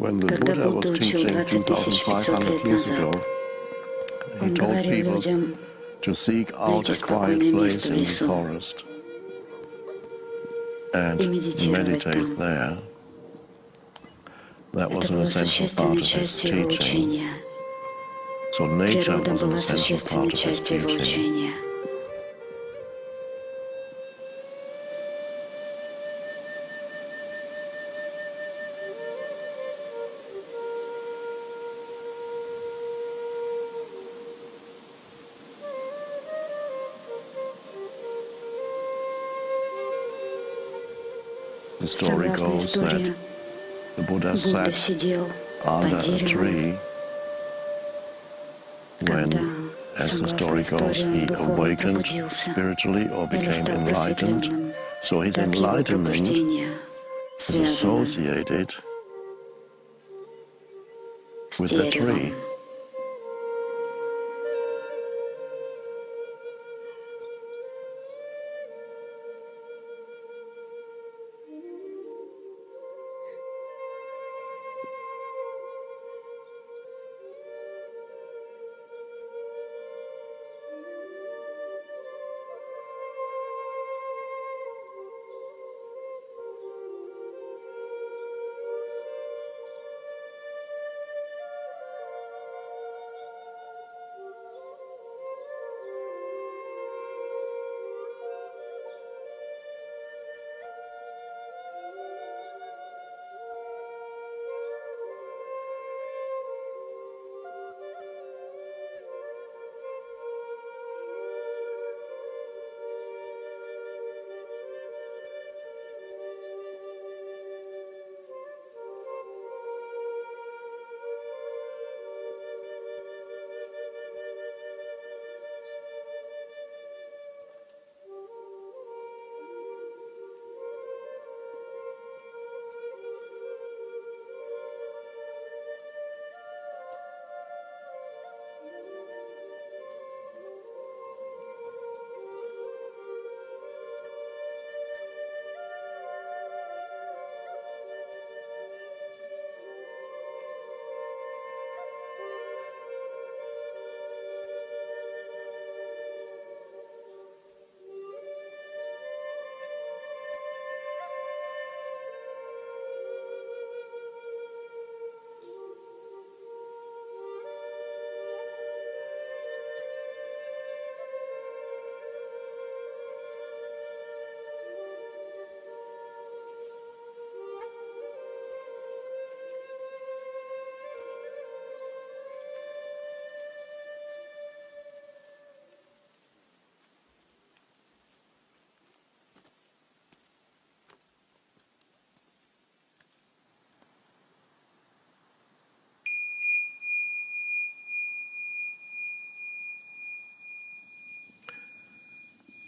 When the Buddha was teaching 2,500 years ago, he told people to seek out a quiet place in the forest and meditate there. That was an essential part of his teaching. So nature was an essential part of his teaching. The story goes that the Buddha sat under a tree when, as the story goes, he awakened spiritually or became enlightened. So his enlightenment is associated with the tree.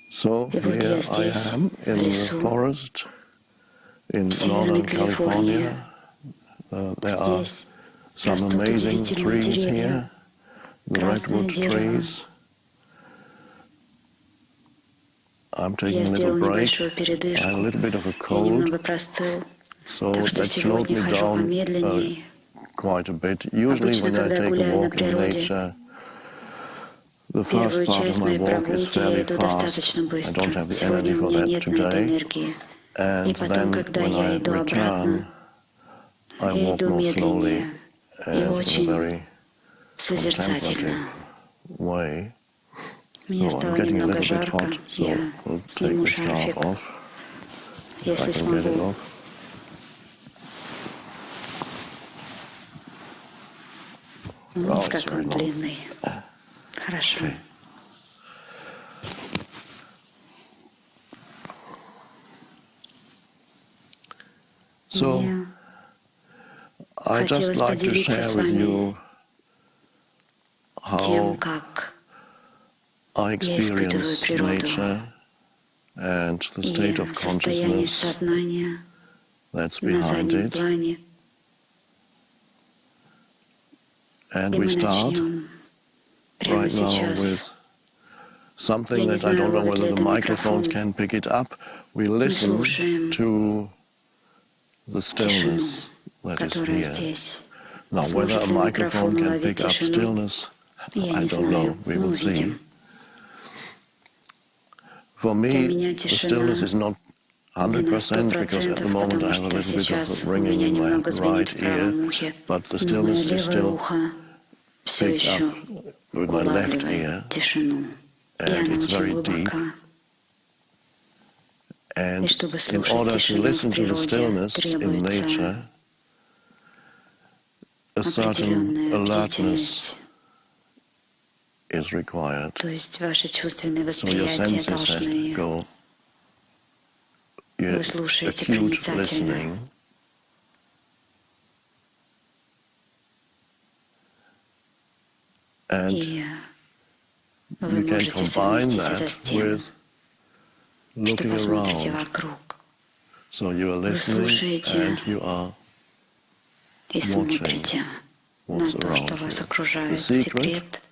So here I am in the forest in Northern California. There are some amazing trees here, the redwood trees. I'm taking a little break. I have a little bit of a cold, so that slowed me down quite a bit. Usually when I take a walk in nature, the first part of my walk is fairly fast. I don't have the energy for that today. And then when I return, I walk more slowly and in a very contemplative way. So I'm getting a little bit hot, so we'll take the scarf off, if I can get it off. Oh, it's very long. Хорошо. Okay. So, I'd just like to share with you how I experience nature and the state of consciousness that's behind it. And we start right now with something that I don't know whether the microphones can pick it up. We listen to the stillness that is которая here. здесь. Now, whether a Сможет ли microphone микрофон can уловить pick up тишину? stillness, Я I не don't know. знаю. We Мы will see. увидим. For Для me, меня the тишина stillness is not не на 100% because at the 100%, moment I потому have a что little bit сейчас of у ringing меня in my немного звенит right в ear, правом ухе, but the но мое stillness is левое still ухо все picked up еще with my left улавливает ear, тишину. И and она it's очень very deep. глубока. И And чтобы in слушать order to тишину в listen to the природе, stillness in требуется nature, a certain определенная alertness бдительность. is required. То есть ваши чувственные So your восприятия senses has to должны... go. Your Вы слушаете acute проницательно. listening, and И вы you can можете combine совместить это с that тем, with что looking посмотрите around. вокруг. So you are Вы listening слушаете and you are и смотрите на what's то, что around вас you. The окружает. secret Секрет,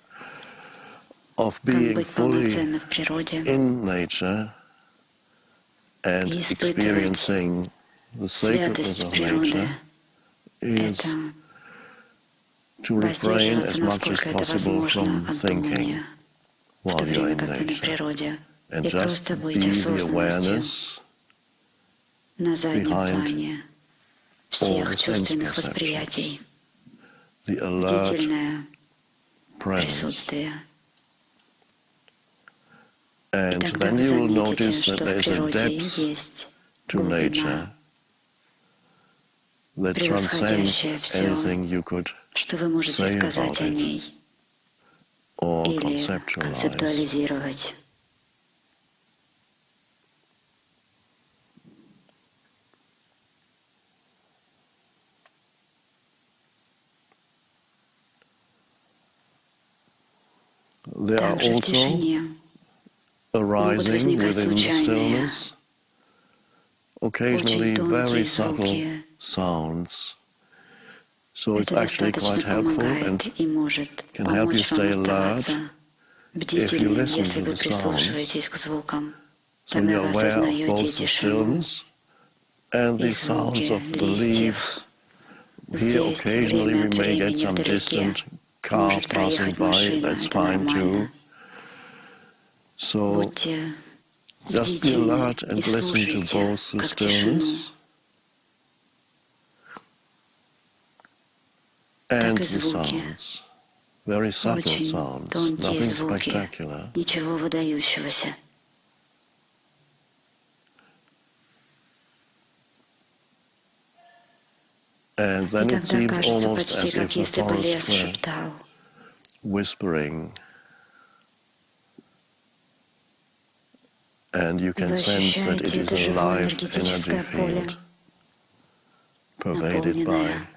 of как being быть fully полноценно в природе in nature and и испытывать experiencing the sacredness святость of природы, nature это is to refrain воздерживаться, as much as насколько это possible возможно, from от thinking думания, в то while you're время in как вы на nature, природе, and и just просто быть be the осознанностью awareness на заднем behind плане all всех the sense чувственных perceptions, восприятий, the alert бдительное presence. присутствие. И And тогда then вы you will заметите, notice that что в there is a природе depth есть to nature глубина, that transcends превосходящая все, anything you could что вы можете say сказать about о it ней or или conceptualize. концептуализировать. There are Также в also тишине могут arising возникать within the случайные, stillness очень occasionally very тонкие subtle звуки. sounds. So it's Это actually достаточно quite helpful and помогает и может can help you помочь вам stay alert оставаться if you бдительными, listen если to вы the sounds. прислушиваетесь к звукам. So Тогда you're вы aware of осознаете both the тишину stillness and и the sounds звуки of the листьев. leaves. Here Здесь occasionally время we от may get времени some вдалеке distant car может passing проехать by, машина, that's это fine too. нормально. So Будьте just be бдительны alert и and listen to слушайте, both the как тишину, stillness and так и the звуки. sounds. Very subtle Очень sounds, тонкие nothing звуки, spectacular. ничего выдающегося. And И then it тогда seems кажется almost почти, as if как the если бы forest лес were шептал. whispering, and you И вы can sense that it ощущаете is это a живое live energy энергетическое поле, field pervaded by наполненное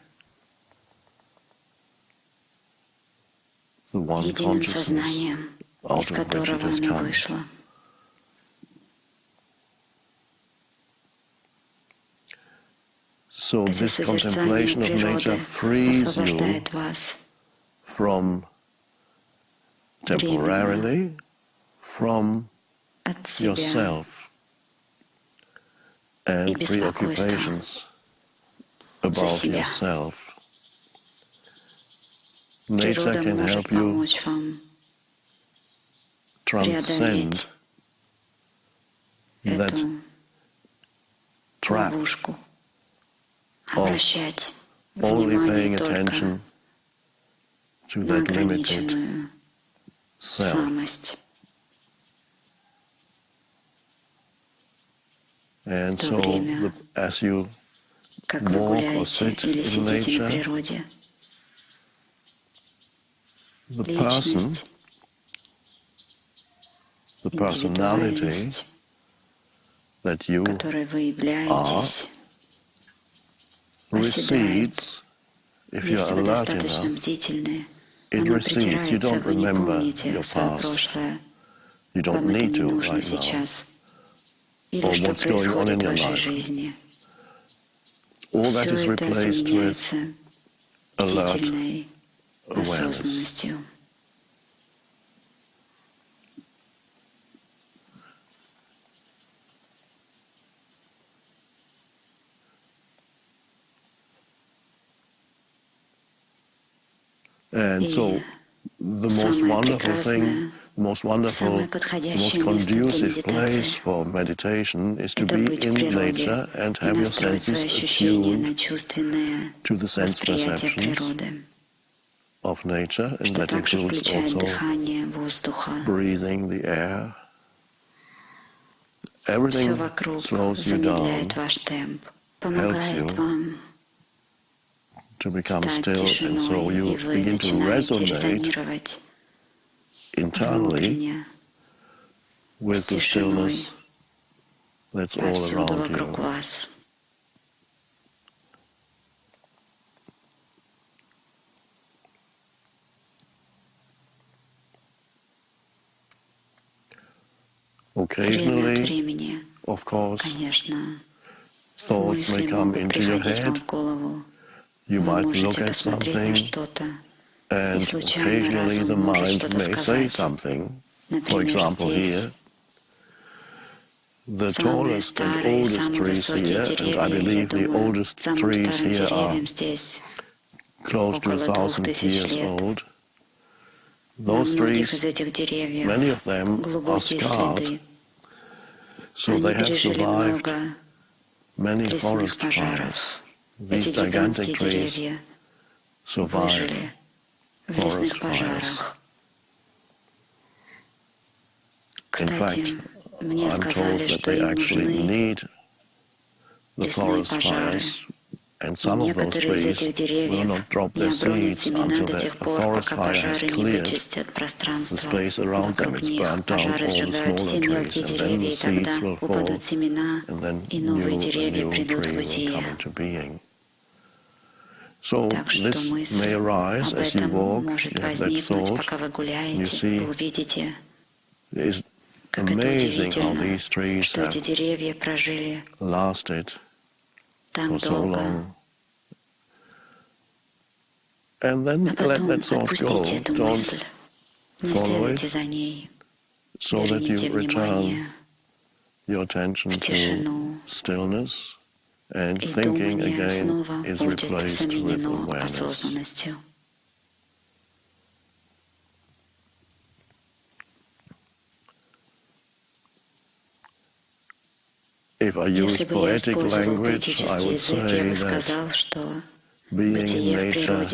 the one единым consciousness сознанием, out из of which it которого has оно come. вышло. So Это this созерцание contemplation of nature природы frees you освобождает вас from временно temporarily from от себя yourself и and беспокойства preoccupations за about себя. yourself. Nature Природа can может help you помочь вам transcend преодолеть that эту trap ловушку, of обращать only внимание paying только attention to на that limited ограниченную self. самость. And В то so время, as you как вы walk or гуляете sit или in сидите на nature, природе, the person, личность, the personality индивидуальность, that you которой вы являетесь, оседает. recedes, if you're Если вы alert достаточно enough, бдительны, it оно recedes. You притирается, don't вы не remember помните your свое past. прошлое, You don't вам это need не to нужно right now. сейчас, или Or что what's going on in происходит в your вашей life. жизни. All that Все is это replaced with заменяется alert бдительной awareness. осознанностью. And so the most wonderful thing, most wonderful, most conducive place for meditation is to be in nature and have your senses attuned to the sense perceptions of nature, and that includes also breathing the air. Everything slows you down, helps you to become still, and so you begin to resonate internally with the stillness that's all around you. Occasionally, of course, thoughts may come into your head. You might look at something, and occasionally the mind may say something. For example, here, the tallest and oldest trees here, and I believe the oldest trees here are close to 1,000 years old. Those trees, many of them are scarred, so they have survived many forest fires. These gigantic trees survive forest fires. In fact, I'm told that they actually need the forest fires, and some of those trees will not drop their seeds until the forest fire has cleared the space around them. It's burnt down all the smaller trees, and then the seeds will fall, and then a new tree will come into being. So this may arise as you walk, you have that thought, you see, it's amazing how these trees have lasted for so long. And then let that thought go. Don't follow it, so that you return your attention to stillness, and thinking again is replaced with awareness. If I use poetic language, I would say that being in nature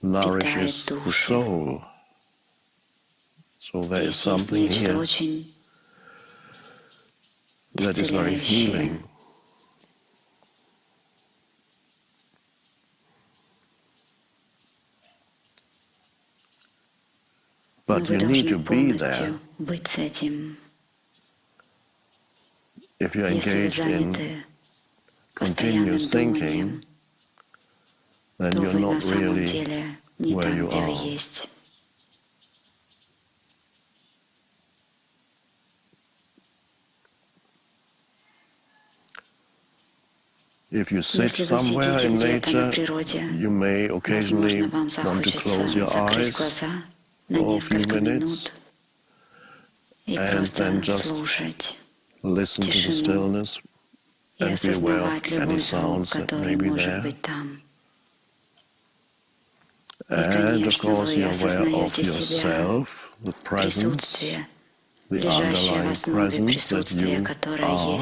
nourishes the soul. So there is something here that is very healing. But you need to be there. If you're engaged in continuous thinking, then you're not really where you are. If you sit somewhere in nature, you may occasionally want to close your eyes for a few minutes and then just listen to the stillness and be aware of any sounds that may be there. And of course you're aware of yourself, the presence, the underlying presence that you are.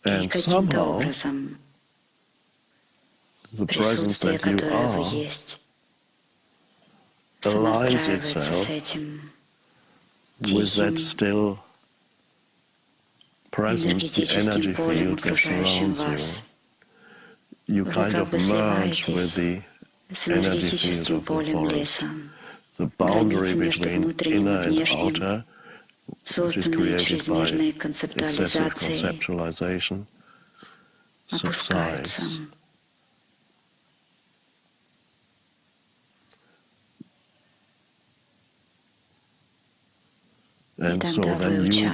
And somehow the presence that you are aligns itself with that still presence, the energy field that surrounds you. You kind of merge with the energy field of the forest. The boundary between inner and outer, which is created by excessive conceptualization, subsides. And so then you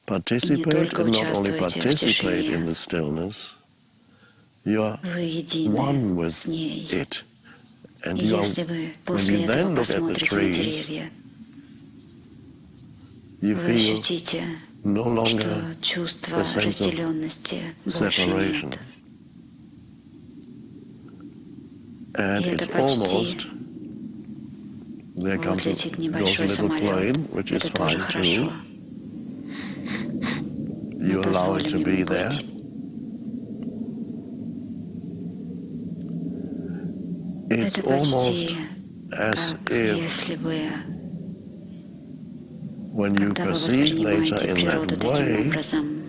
participate, and not only participate in the stillness, you are one with it. And you are, when you then look at the trees, you feel no longer что чувства a sense of разделенности больше separation. нет. And И это it's почти almost, there вот goes летит a небольшой little самолет. plane, which is Это тоже fine хорошо. too. Мы You allow it позволим to be ему there. быть. It's Это almost почти as как if если бы, when you когда вы perceive nature воспринимаете in природу that таким way, образом,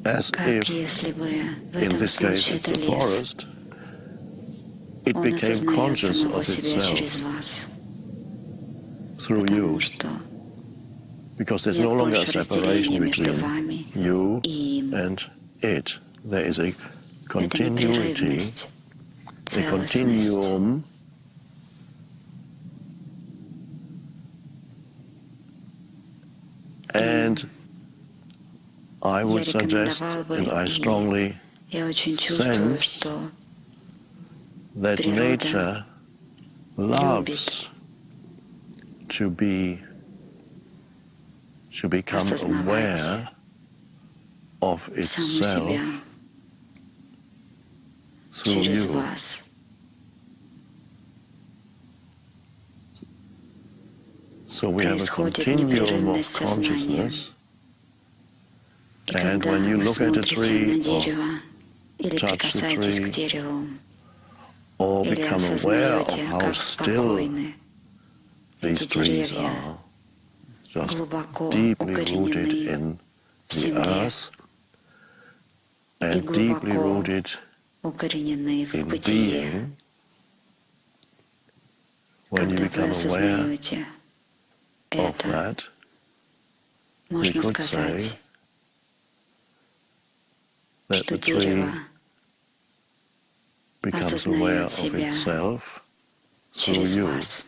as как if, если бы в in этом this case, случае it's это a лес. forest, it Он became осознает conscious самого of себя через itself вас, through потому you. что Because there's нет no longer a больше разделения separation между between вами you и им. and it. There is a Это continuity, непрерывность, a целостность. continuum, and I Я would suggest, рекомендовал бы, and I и strongly я очень чувствую, sense что that природа nature любит loves to become осознавать aware of саму себя itself through через you. вас. So we have a Происходит continuum of непрерывность сознания. consciousness, И and когда when you вы look at a смотрите tree на or дерево или touch the прикасаетесь к tree дереву, or или become aware of осознаете, how как still спокойны these эти trees деревья, are, just глубоко deeply rooted укоренены in в the земле earth и and deeply глубоко rooted укоренены в in бытие. being, when you Когда вы become aware осознаете of это, that, we можно could say сказать, that что the tree дерево becomes aware осознает of себя itself through через you. вас.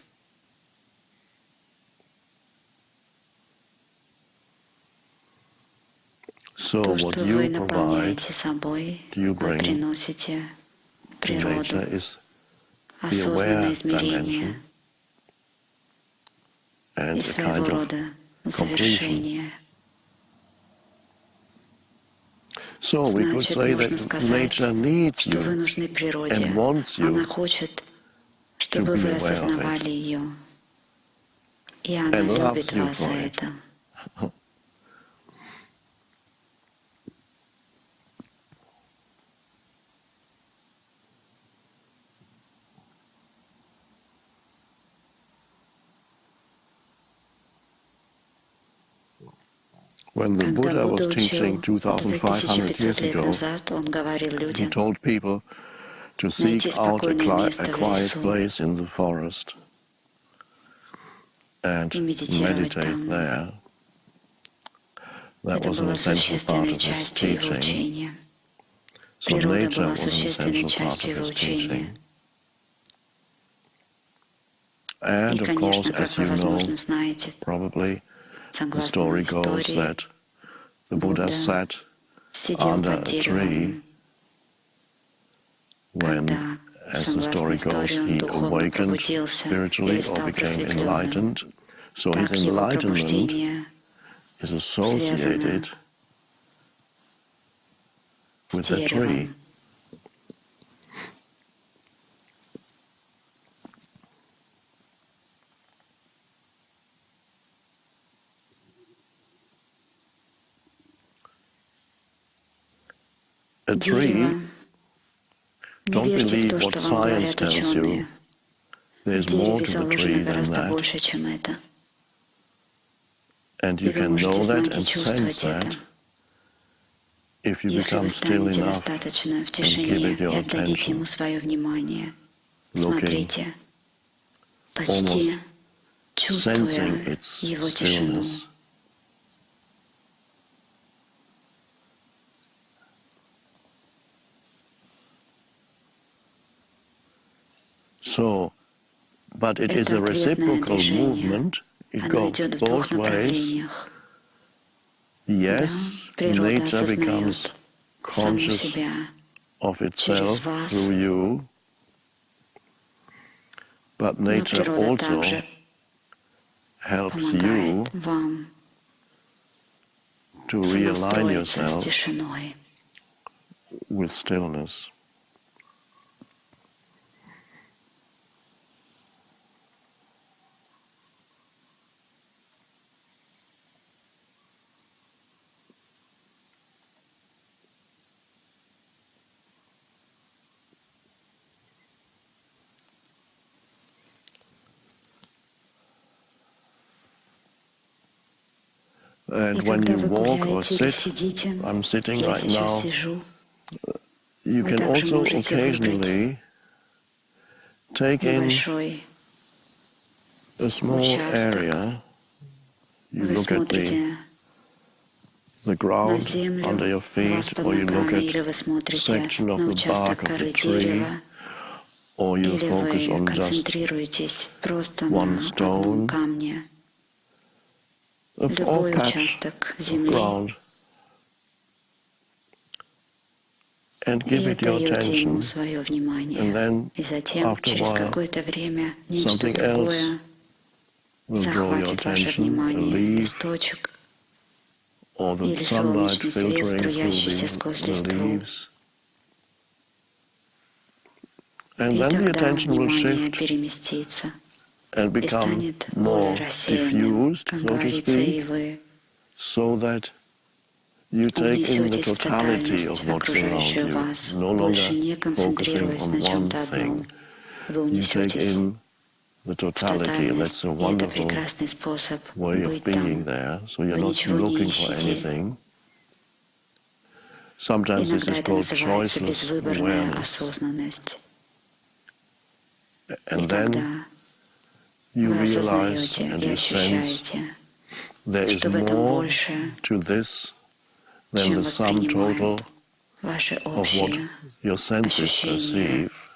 So То, what что вы you provide наполняете собой, you вы bring приносите в to nature природу is the осознанное aware измерение dimension and и a своего kind of рода completion. завершение. So we could Значит, say можно that сказать, nature needs что вы you нужны природе. and wants Она you хочет, to чтобы be вы aware of it осознавали ее. И она and loves любит you вас за for it. это. When the Когда Buddha was Будда teaching учил 2500 years 2500 лет ago, назад, он говорил he людям: told people to найти seek out спокойное a место в quiet лесу place in the forest and и медитировать meditate там. there. That Это was an было essential part существенной of his частью его teaching. учения. So Природа nature была was an существенной essential part частью of его his учения. teaching. And И, of course, конечно, как as вы, you know, возможно, знаете, probably the согласно story goes истории, that the Buddha Будда sat сидел under под a tree деревом, when, когда, as the согласно story goes, истории, он he духовно awakened пробудился spiritually или or стал became просветленным. enlightened. So his Так его enlightenment пробуждение is связано associated с with the tree. деревом. A Дерево. tree, Не don't верьте в believe то, what что вам science говорят tells ученые. you. В There's more дереве to the заложено tree than гораздо that. больше, чем это. And И you вы can know можете that знать и and sense чувствовать это, that if you если вы become still станете enough достаточно в and give тишине it и your отдадите ему attention, свое внимание. looking, Смотрите, почти almost чувствуя sensing its его тишину. stillness. So, but it is Это a ответное reciprocal движение. movement. It Оно goes идет в двух both ways. направлениях. Да, Yes, природа nature becomes осознает саму conscious себя of через itself вас, through you, but но nature природа also также helps помогает you вам to realign сонастроиться с yourself тишиной. with stillness. And when you walk or sit, I'm sitting right now, you can also occasionally take in a small area. You look at the ground under your feet, or you look at a section of the bark of a tree, or you focus on just one stone, or patch of ground, and give it your attention, and then after a while something else will draw your attention, a leaf, or the sunlight filtering through the leaves. And then the attention will shift and become more diffused, so to speak, so that you take in the totality of what's around you, no longer focusing on one thing. You take in the totality, and that's a wonderful way of being there. So you're not looking for anything. Sometimes this is called choiceless awareness. And then you realize and you sense there is more to this than the sum total of what your senses perceive.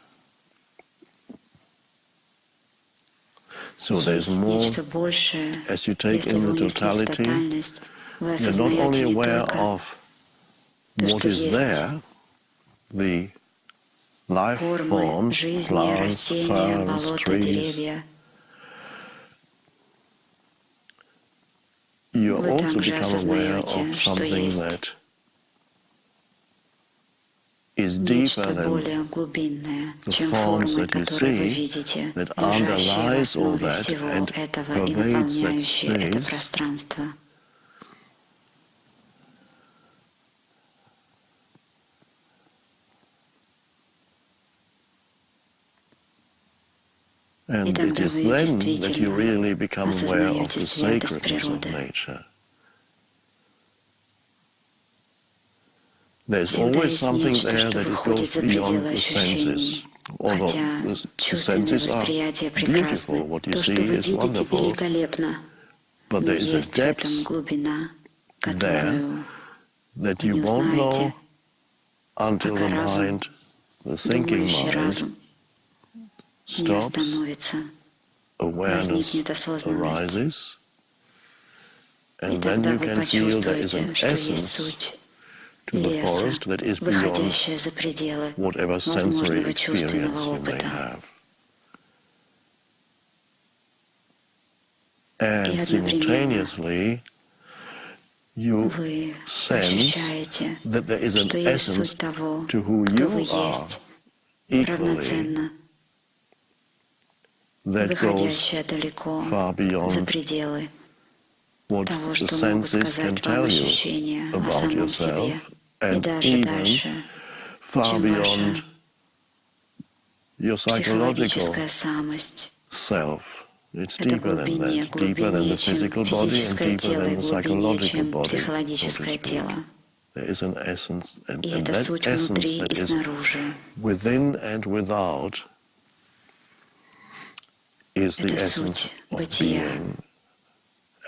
So there's more, as you take in the totality, you're not only aware of what is there, the life forms, plants, ferns, trees, you also become aware of something that is deeper than the forms that you see, that underlies all that and pervades that space. And it is then that you really become aware of the sacredness of nature. There's always something there that goes beyond the senses. Although the senses are beautiful, what you see is wonderful, but there is a depth there that you won't know until the mind, the thinking mind, stops, awareness arises, and then you can feel there is an essence to the forest that is beyond whatever sensory experience you may have. And simultaneously, you sense that there is an essence to who you are equally that goes far beyond what the senses can tell you about yourself, and even far beyond your psychological self. It's deeper than that, deeper than the physical body and deeper than the psychological body, so to speak. There is an essence, and that essence that is within and without is the essence of being.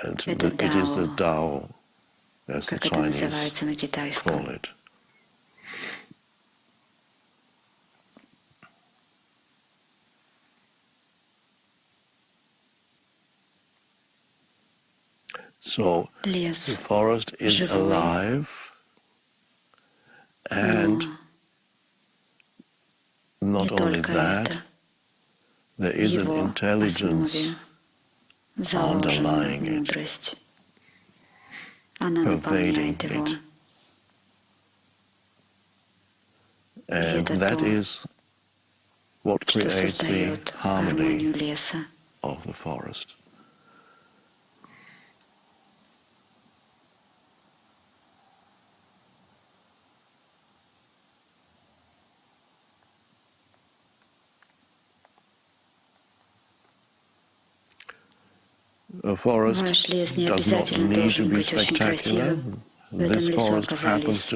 And it is the Tao, as the Chinese call it. So the forest is alive, and not only that, there is an intelligence underlying it. она наполняет его. И это то, что создает гармонию леса. Ваш лес не обязательно должен быть очень красивым. В этом лесу оказались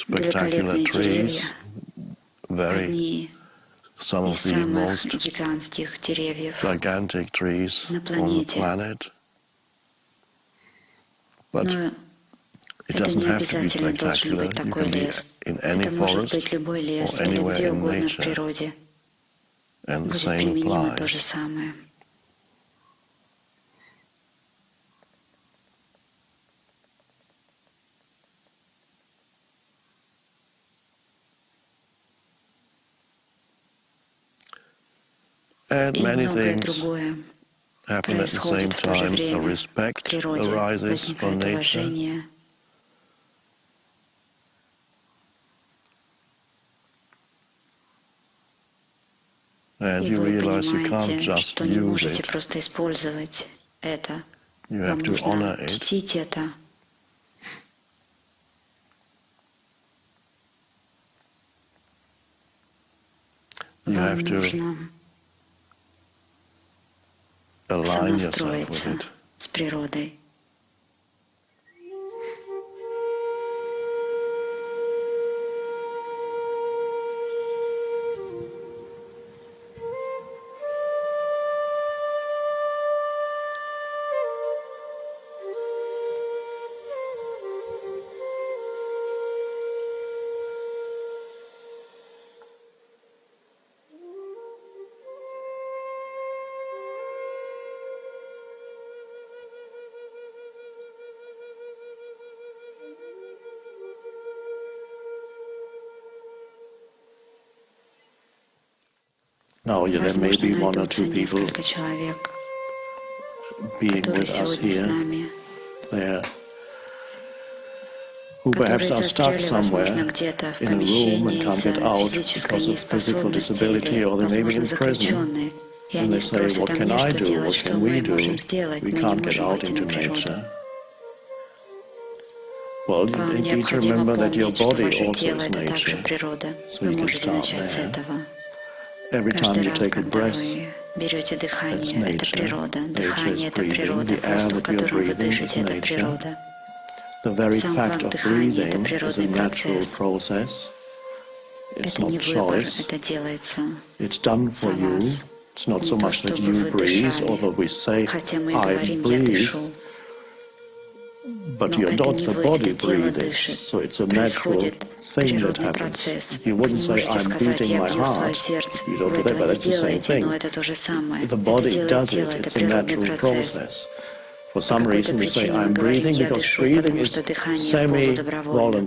великолепные деревья, одни из самых гигантских деревьев на планете. Но это не обязательно должен быть такой лес. Это может быть любой лес или где угодно в природе. Будет применимо то же самое. И многое другое происходит в то же время. В природе возникает уважение. И вы понимаете, что не можете просто использовать это. Вам нужно чтить это. Вам нужно сонастроиться с природой. Возможно, найдутся несколько человек, которые сегодня с нами, которые застряли, возможно, где-то в помещении из-за физической неспособности или, возможно, заключенные. И они спросят, а мне что делать, что мы можем сделать? Мы не можем выйти на природу. Вам необходимо помнить, что ваше тело — это также природа. Вы можете начать с этого. Каждый раз, когда вы берете дыхание, это природа. Дыхание — это природа. Воздух, которым вы дышите, это природа. Сам факт дыхания — это природный процесс. Это не выбор, это делается за вас. Не то, чтобы вы дышали, хотя мы говорим «я дышу». Но это не вы, это тело дышит. Происходит природный процесс. Вы не можете сказать «я бью свое сердце». Вы этого не делаете, но это то же самое. Это делает тело, это природный процесс. По какой-то причине мы говорим «я дышу», потому что дыхание полудобровольно.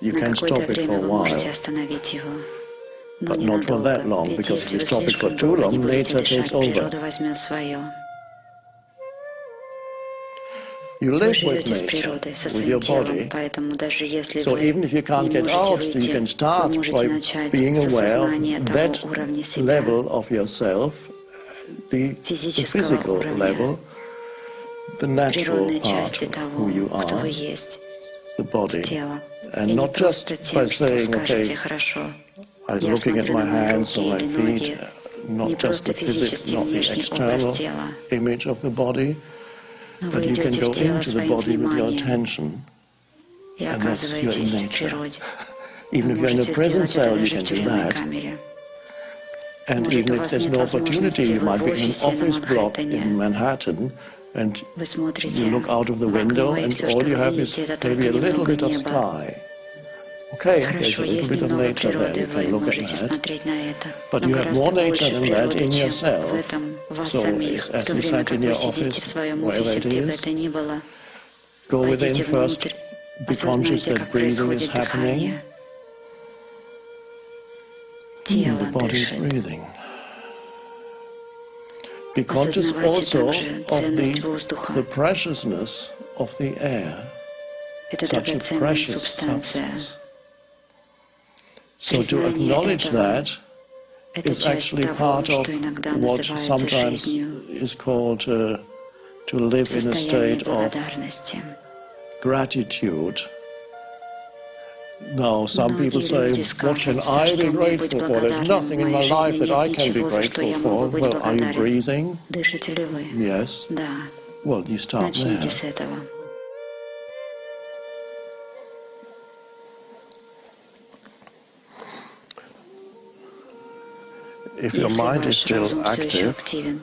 На какое-то время вы можете остановить его, но ненадолго. Ведь если вы слишком долго не будете дышать, природа возьмет свое. Вы живете с природой, со своим телом, поэтому даже если вы не можете выйти, вы можете начать с осознания того уровня себя, физического уровня, природной части того, кто вы есть, с тела. И не просто тем, что скажете «хорошо, я смотрю на мои руки или ноги», не просто физический внешний образ тела, но вы идете в тело своим вниманием и оказываетесь в природе. Вы можете сделать это даже в тюремной камере. Может, у вас нет возможности, вы в офисе на Манхэттене, вы смотрите в окно, и все, что вы видите, это только немного неба. Хорошо, есть немного природы, вы можете смотреть на это, но гораздо больше природы, чем в этом вас самих. В то время как вы сидите в своем офисе, где бы это ни было, войдите внутрь, осознайте, как происходит дыхание. Тело дышит. Be conscious Осознавайте also также of ценность воздуха. the preciousness of the air. Это Such a драгоценная precious субстанция. substance. So to Признание acknowledge этого that — это is часть actually того, part of что иногда what называется sometimes жизнью, is called to live in a состояние state of благодарности. gratitude. Now, some people Многие say, люди what can скажут, за I что be мне быть grateful for? There's благодарным? В nothing in моей my life жизни that нет I can be ничего, за что grateful я for. могу быть Well, are you благодарен. breathing? Дышите ли вы? Yes. Да. Well, you start Начните there. с этого. If your Если mind is ваш still разум все еще active активен,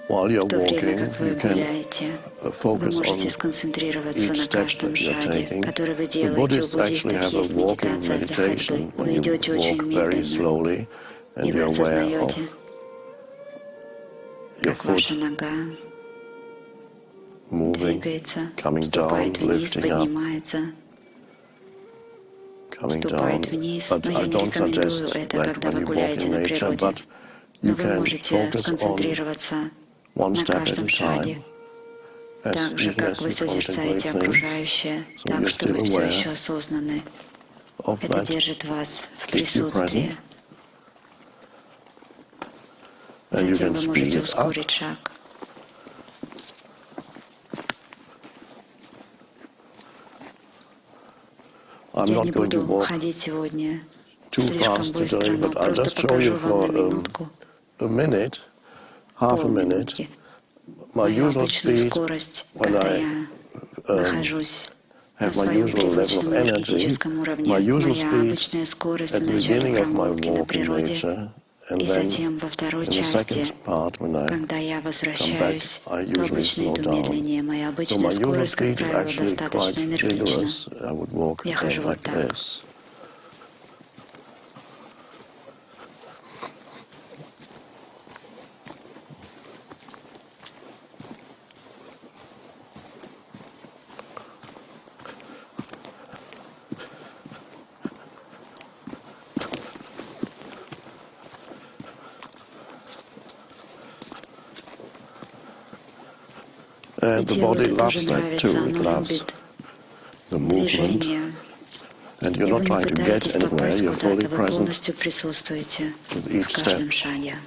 while you're в то время walking, как вы you can гуляете, вы focus можете on сконцентрироваться each на step каждом that you're шаге, taking. который вы The делаете. У Buddhists actually буддистов have a есть walking медитация для ходьбы. meditation when Вы you идете walk очень very медленно, slowly and и вы you're aware осознаете, of your как ваша foot нога moving, двигается, coming down, ступает вниз, lifting up, поднимается, coming down. ступает вниз. But Но I я не don't рекомендую suggest это, that когда when вы you walk гуляете in на nature, природе. but Но you вы can можете focus on сконцентрироваться one на step at каждом a шаге, time, так же, even как as вы you созерцаете contemplate things. окружающее, So так you're что вы still все aware еще осознаны. of Это that, держит вас в keeps you present, присутствии. and you Затем can вы speed можете it up. ускорить шаг. I'm Я not не going to буду walk ходить сегодня too слишком fast быстро, today, но but I'll просто just show you покажу вам на for минутку, a minute, half a minute, полминутки, my мою usual обычную speed скорость, when когда I я нахожусь на have my своем usual level of привычном energy. энергетическом уровне. My usual Моя speed обычная скорость at в the начале beginning of my прогулки на walk in природе nature, and и then затем во второй in the части, second part when I когда я come back, возвращаюсь, I то usually обычно slow иду down. медленнее. Моя So обычная my usual скорость, как speed is правило, actually достаточно quite энергична. vigorous. I would walk Я хожу вот like так. this. And the Телу body это тоже loves that нравится, too. It оно loves любит the movement. движение. And you're И not вы не trying to get пытаетесь anywhere, попасть you're fully куда-то, вы present полностью присутствуете with в each step каждом шаге.